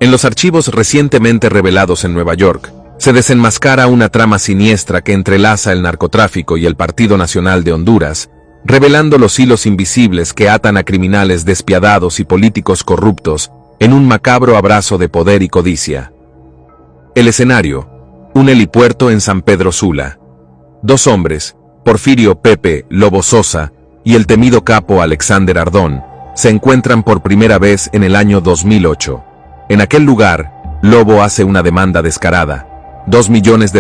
En los archivos recientemente revelados en Nueva York, se desenmascara una trama siniestra que entrelaza el narcotráfico y el Partido Nacional de Honduras, revelando los hilos invisibles que atan a criminales despiadados y políticos corruptos en un macabro abrazo de poder y codicia. El escenario: un helipuerto en San Pedro Sula. Dos hombres, Porfirio Pepe Lobo Sosa y el temido capo Alexander Ardón, se encuentran por primera vez en el año 2008. En aquel lugar, Lobo hace una demanda descarada: $2 millones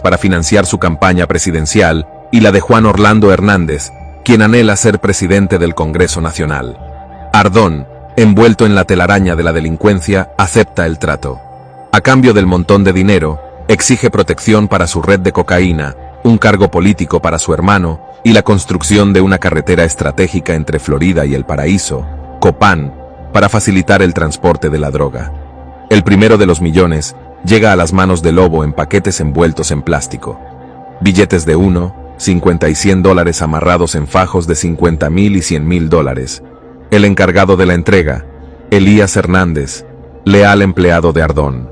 para financiar su campaña presidencial y la de Juan Orlando Hernández, quien anhela ser presidente del Congreso Nacional. Ardón, envuelto en la telaraña de la delincuencia, acepta el trato. A cambio del montón de dinero, exige protección para su red de cocaína, un cargo político para su hermano y la construcción de una carretera estratégica entre Florida y El Paraíso, Copán, para facilitar el transporte de la droga. El primero de los millones llega a las manos de Lobo en paquetes envueltos en plástico. Billetes de $1, $50 y $100 amarrados en fajos de $50,000 y $100,000. El encargado de la entrega, Elías Hernández, leal empleado de Ardón.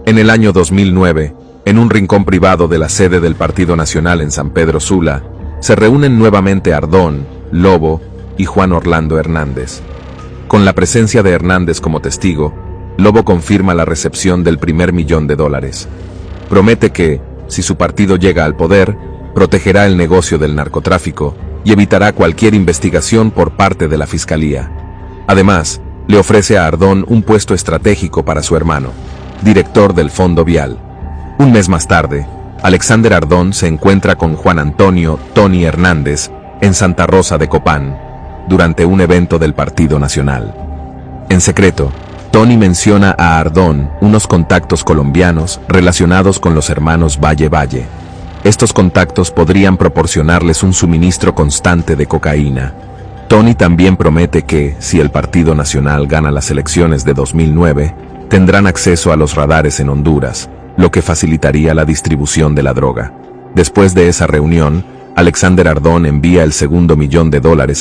En el año 2009, en un rincón privado de la sede del Partido Nacional en San Pedro Sula, se reúnen nuevamente Ardón, Lobo y Juan Orlando Hernández. Con la presencia de Hernández como testigo, Lobo confirma la recepción del primer $1 millón. Promete que, si su partido llega al poder, protegerá el negocio del narcotráfico y evitará cualquier investigación por parte de la Fiscalía. Además, le ofrece a Ardón un puesto estratégico para su hermano, director del Fondo Vial. Un mes más tarde, Alexander Ardón se encuentra con Juan Antonio Tony Hernández en Santa Rosa de Copán, durante un evento del Partido Nacional. En secreto, Tony menciona a Ardón unos contactos colombianos relacionados con los hermanos Valle Valle. Estos contactos podrían proporcionarles un suministro constante de cocaína. Tony también promete que, si el Partido Nacional gana las elecciones de 2009, tendrán acceso a los radares en Honduras, lo que facilitaría la distribución de la droga. Después de esa reunión, Alexander Ardón envía el segundo $1 millón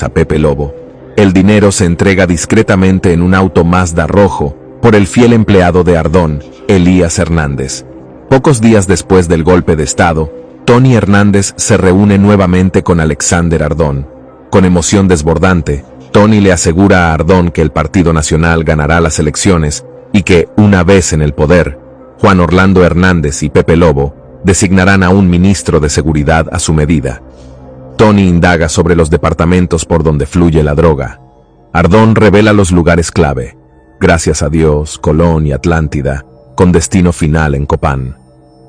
a Pepe Lobo. El dinero se entrega discretamente en un auto Mazda rojo por el fiel empleado de Ardón, Elías Hernández. Pocos días después del golpe de Estado, Tony Hernández se reúne nuevamente con Alexander Ardón. Con emoción desbordante, Tony le asegura a Ardón que el Partido Nacional ganará las elecciones y que, una vez en el poder, Juan Orlando Hernández y Pepe Lobo designarán a un ministro de seguridad a su medida. Tony indaga sobre los departamentos por donde fluye la droga. Ardón revela los lugares clave: Gracias a Dios, Colón y Atlántida, con destino final en Copán.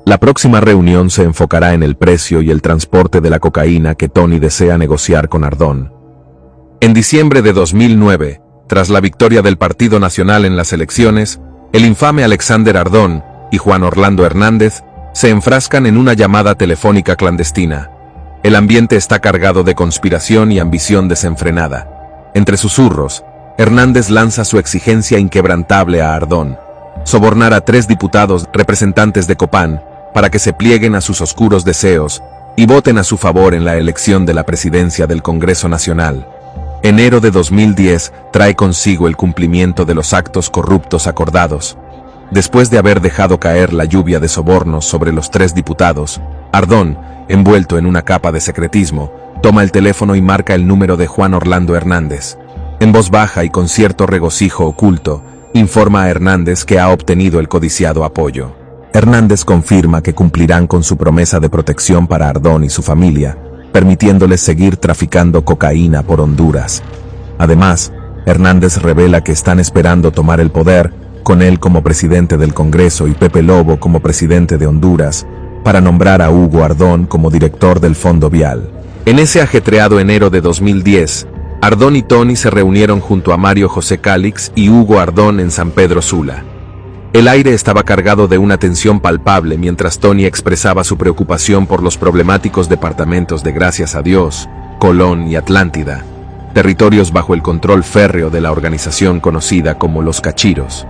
La próxima reunión se enfocará en el precio y el transporte de la cocaína que Tony desea negociar con Ardón. En diciembre de 2009, tras la victoria del Partido Nacional en las elecciones, el infame Alexander Ardón y Juan Orlando Hernández se enfrascan en una llamada telefónica clandestina. El ambiente está cargado de conspiración y ambición desenfrenada. Entre susurros, Hernández lanza su exigencia inquebrantable a Ardón: sobornar a 3 diputados representantes de Copán para que se plieguen a sus oscuros deseos y voten a su favor en la elección de la presidencia del Congreso Nacional. Enero de 2010 trae consigo el cumplimiento de los actos corruptos acordados. Después de haber dejado caer la lluvia de sobornos sobre los 3 diputados, Ardón, envuelto en una capa de secretismo, toma el teléfono y marca el número de Juan Orlando Hernández. En voz baja y con cierto regocijo oculto, informa a Hernández que ha obtenido el codiciado apoyo. Hernández confirma que cumplirán con su promesa de protección para Ardón y su familia, permitiéndoles seguir traficando cocaína por Honduras. Además, Hernández revela que están esperando tomar el poder, con él como presidente del Congreso y Pepe Lobo como presidente de Honduras, para nombrar a Hugo Ardón como director del Fondo Vial. En ese ajetreado enero de 2010, Ardón y Tony se reunieron junto a Mario José Calix y Hugo Ardón en San Pedro Sula. El aire estaba cargado de una tensión palpable mientras Tony expresaba su preocupación por los problemáticos departamentos de Gracias a Dios, Colón y Atlántida, territorios bajo el control férreo de la organización conocida como Los Cachiros.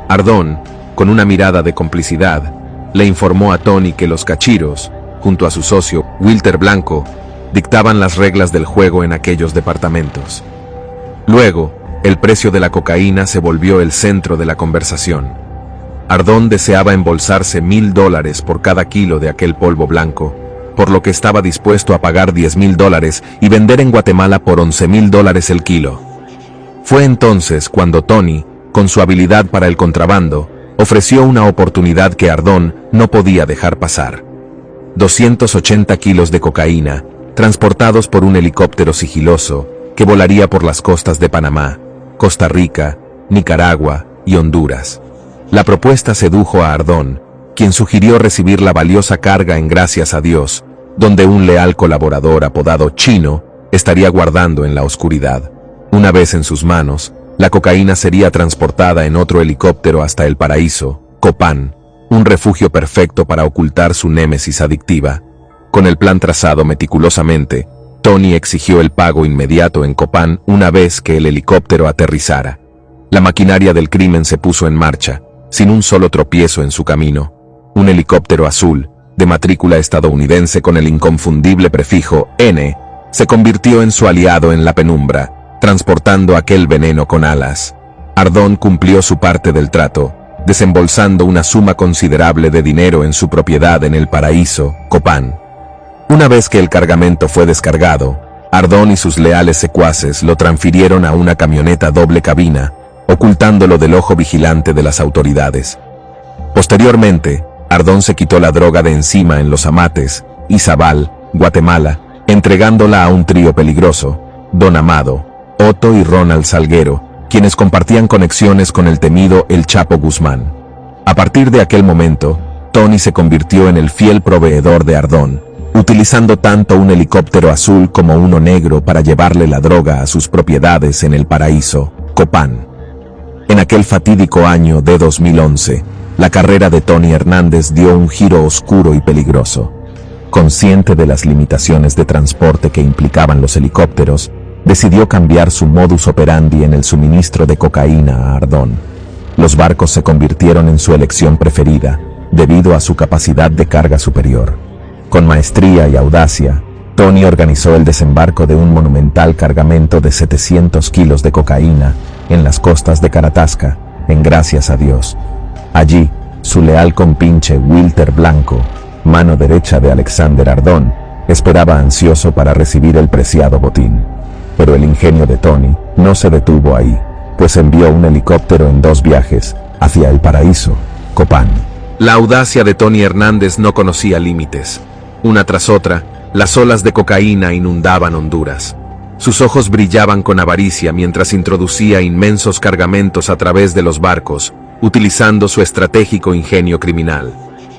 Ardón, con una mirada de complicidad, le informó a Tony que Los Cachiros, junto a su socio, Wilter Blanco, dictaban las reglas del juego en aquellos departamentos. Luego, el precio de la cocaína se volvió el centro de la conversación. Ardón deseaba embolsarse $1,000 por cada kilo de aquel polvo blanco, por lo que estaba dispuesto a pagar $10,000 y vender en Guatemala por $11,000 el kilo. Fue entonces cuando Tony, con su habilidad para el contrabando, ofreció una oportunidad que Ardón no podía dejar pasar. 280 kilos de cocaína, transportados por un helicóptero sigiloso que volaría por las costas de Panamá, Costa Rica, Nicaragua y Honduras. La propuesta sedujo a Ardón, quien sugirió recibir la valiosa carga en Gracias a Dios, donde un leal colaborador apodado Chino estaría guardando en la oscuridad. Una vez en sus manos, la cocaína sería transportada en otro helicóptero hasta El Paraíso, Copán, un refugio perfecto para ocultar su némesis adictiva. Con el plan trazado meticulosamente, Tony exigió el pago inmediato en Copán una vez que el helicóptero aterrizara. La maquinaria del crimen se puso en marcha, sin un solo tropiezo en su camino. Un helicóptero azul, de matrícula estadounidense con el inconfundible prefijo N, se convirtió en su aliado en la penumbra, transportando aquel veneno con alas. Ardón cumplió su parte del trato, desembolsando una suma considerable de dinero en su propiedad en El Paraíso, Copán. Una vez que el cargamento fue descargado, Ardón y sus leales secuaces lo transfirieron a una camioneta doble cabina, ocultándolo del ojo vigilante de las autoridades. Posteriormente, Ardón se quitó la droga de encima en Los Amates, Izabal, Guatemala, entregándola a un trío peligroso, Don Amado, Otto y Ronald Salguero, quienes compartían conexiones con el temido El Chapo Guzmán. A partir de aquel momento, Tony se convirtió en el fiel proveedor de Ardón, utilizando tanto un helicóptero azul como uno negro para llevarle la droga a sus propiedades en El Paraíso, Copán. En aquel fatídico año de 2011, la carrera de Tony Hernández dio un giro oscuro y peligroso. Consciente de las limitaciones de transporte que implicaban los helicópteros, decidió cambiar su modus operandi en el suministro de cocaína a Ardón. Los barcos se convirtieron en su elección preferida, debido a su capacidad de carga superior. Con maestría y audacia, Tony organizó el desembarco de un monumental cargamento de 700 kilos de cocaína en las costas de Caratasca, en Gracias a Dios. Allí, su leal compinche Wilter Blanco, mano derecha de Alexander Ardón, esperaba ansioso para recibir el preciado botín. Pero el ingenio de Tony no se detuvo ahí, pues envió un helicóptero en 2 viajes, hacia El Paraíso, Copán. La audacia de Tony Hernández no conocía límites. Una tras otra, las olas de cocaína inundaban Honduras. Sus ojos brillaban con avaricia mientras introducía inmensos cargamentos a través de los barcos, utilizando su estratégico ingenio criminal.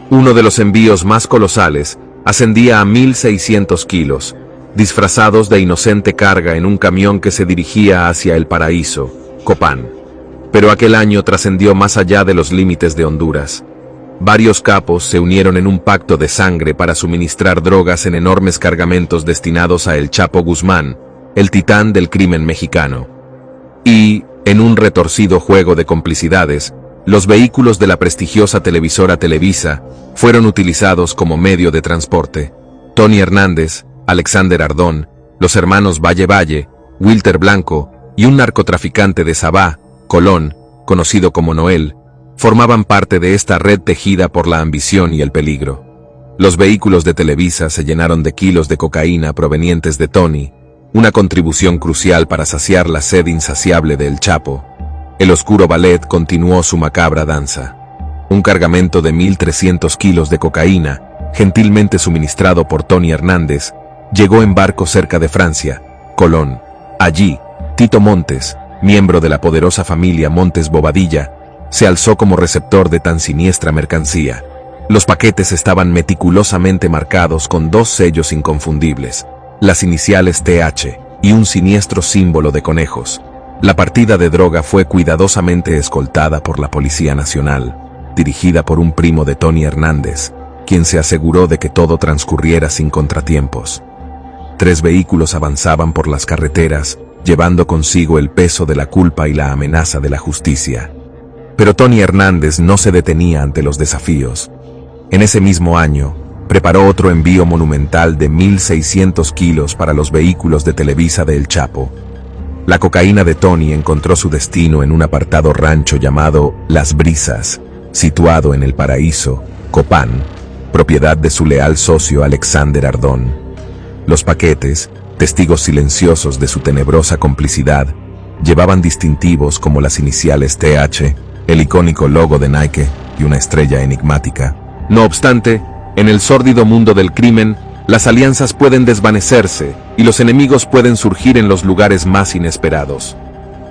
Uno de los envíos más colosales ascendía a 1,600 kilos, disfrazados de inocente carga en un camión que se dirigía hacia El Paraíso, Copán. Pero aquel año trascendió más allá de los límites de Honduras. Varios capos se unieron en un pacto de sangre para suministrar drogas en enormes cargamentos destinados a El Chapo Guzmán, el titán del crimen mexicano. Y, en un retorcido juego de complicidades, los vehículos de la prestigiosa televisora Televisa fueron utilizados como medio de transporte. Tony Hernández, Alexander Ardón, los hermanos Valle, Wilter Blanco y un narcotraficante de Sabá, Colón, conocido como Noel, formaban parte de esta red tejida por la ambición y el peligro. Los vehículos de Televisa se llenaron de kilos de cocaína provenientes de Tony, una contribución crucial para saciar la sed insaciable de El Chapo. El oscuro ballet continuó su macabra danza. Un cargamento de 1,300 kilos de cocaína, gentilmente suministrado por Tony Hernández, llegó en barco cerca de Francia, Colón. Allí, Tito Montes, miembro de la poderosa familia Montes Bobadilla, se alzó como receptor de tan siniestra mercancía. Los paquetes estaban meticulosamente marcados con 2 sellos inconfundibles, las iniciales TH y un siniestro símbolo de conejos. La partida de droga fue cuidadosamente escoltada por la Policía Nacional, dirigida por un primo de Tony Hernández, quien se aseguró de que todo transcurriera sin contratiempos. 3 vehículos avanzaban por las carreteras, llevando consigo el peso de la culpa y la amenaza de la justicia. Pero Tony Hernández no se detenía ante los desafíos. En ese mismo año, preparó otro envío monumental de 1,600 kilos para los vehículos de Televisa de El Chapo. La cocaína de Tony encontró su destino en un apartado rancho llamado Las Brisas, situado en El Paraíso, Copán, propiedad de su leal socio Alexander Ardón. Los paquetes, testigos silenciosos de su tenebrosa complicidad, llevaban distintivos como las iniciales TH, el icónico logo de Nike y una estrella enigmática. No obstante, en el sórdido mundo del crimen, las alianzas pueden desvanecerse y los enemigos pueden surgir en los lugares más inesperados.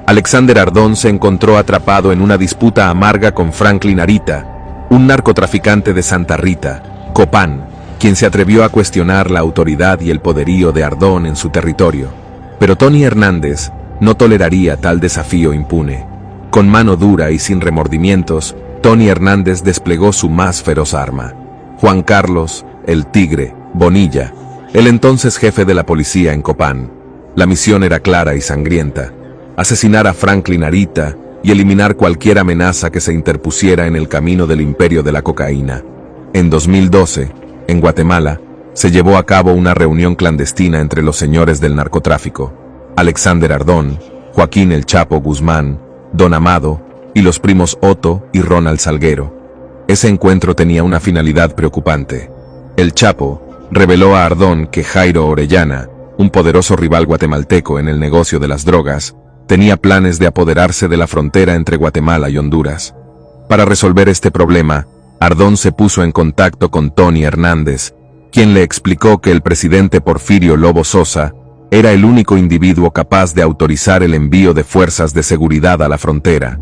Alexander Ardón se encontró atrapado en una disputa amarga con Franklin Arita, un narcotraficante de Santa Rita, Copán, quien se atrevió a cuestionar la autoridad y el poderío de Ardón en su territorio. Pero Tony Hernández no toleraría tal desafío impune. Con mano dura y sin remordimientos, Tony Hernández desplegó su más feroz arma. Juan Carlos, el Tigre, Bonilla, el entonces jefe de la policía en Copán. La misión era clara y sangrienta: asesinar a Franklin Arita y eliminar cualquier amenaza que se interpusiera en el camino del imperio de la cocaína. En 2012, en Guatemala, se llevó a cabo una reunión clandestina entre los señores del narcotráfico, Alexander Ardón, Joaquín El Chapo Guzmán, Don Amado, y los primos Otto y Ronald Salguero. Ese encuentro tenía una finalidad preocupante. El Chapo reveló a Ardón que Jairo Orellana, un poderoso rival guatemalteco en el negocio de las drogas, tenía planes de apoderarse de la frontera entre Guatemala y Honduras. Para resolver este problema, Ardón se puso en contacto con Tony Hernández, quien le explicó que el presidente Porfirio Lobo Sosa era el único individuo capaz de autorizar el envío de fuerzas de seguridad a la frontera.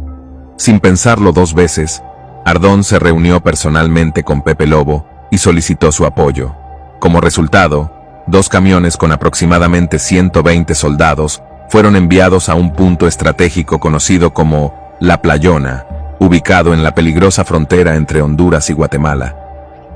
Sin pensarlo dos veces, Ardón se reunió personalmente con Pepe Lobo y solicitó su apoyo. Como resultado, 2 camiones con aproximadamente 120 soldados fueron enviados a un punto estratégico conocido como La Playona, ubicado en la peligrosa frontera entre Honduras y Guatemala.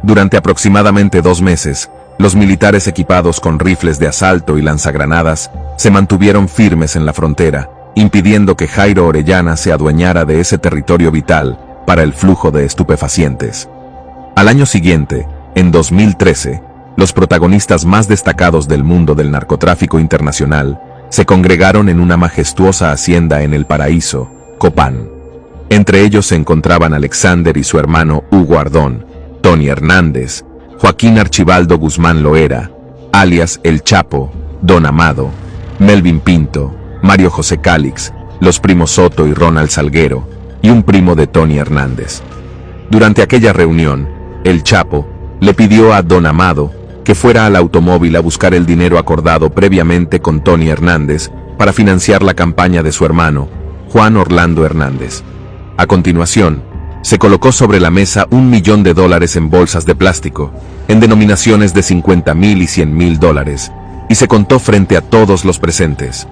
Durante aproximadamente 2 meses, los militares equipados con rifles de asalto y lanzagranadas se mantuvieron firmes en la frontera, impidiendo que Jairo Orellana se adueñara de ese territorio vital para el flujo de estupefacientes. Al año siguiente, en 2013, los protagonistas más destacados del mundo del narcotráfico internacional se congregaron en una majestuosa hacienda en El Paraíso, Copán. Entre ellos se encontraban Alexander y su hermano Hugo Ardón, Tony Hernández, Joaquín Archibaldo Guzmán Loera, alias El Chapo, Don Amado, Melvin Pinto, Mario José Cálix, los primos Soto y Ronald Salguero, y un primo de Tony Hernández. Durante aquella reunión, El Chapo le pidió a Don Amado que fuera al automóvil a buscar el dinero acordado previamente con Tony Hernández para financiar la campaña de su hermano, Juan Orlando Hernández. A continuación, se colocó sobre la mesa $1 millón en bolsas de plástico, en denominaciones de $50,000 y $100,000, y se contó frente a todos los presentes.